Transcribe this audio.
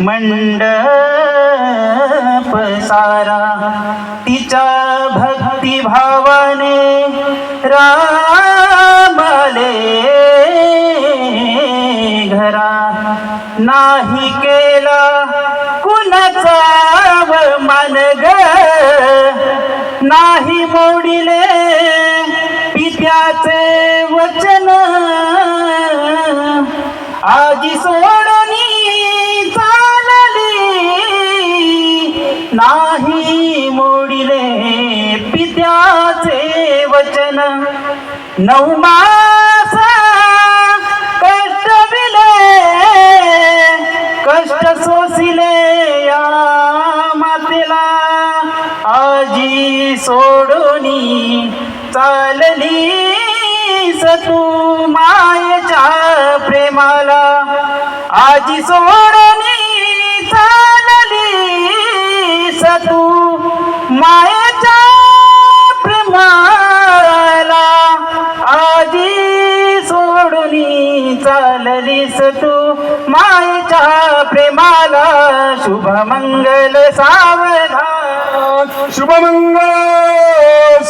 मंडप सारा तिच्या भक्तिभावाने रामले घरा नाही केला कुणाचा मान ग नाही मोडिले पित्याचे वचन आजी सोडणी चालली नाही मोडिले पित्याचे वचन 9 मास कष्ट सोसिले या मातेला आजी सोडणी चालली तू मायेच्या प्रेमाला आजी सोडणी चालली तू मायेच्या प्रेमाला आजी सोडणी चाललीस तू मायेच्या प्रेमाला शुभमंगल सावधान शुभमंगल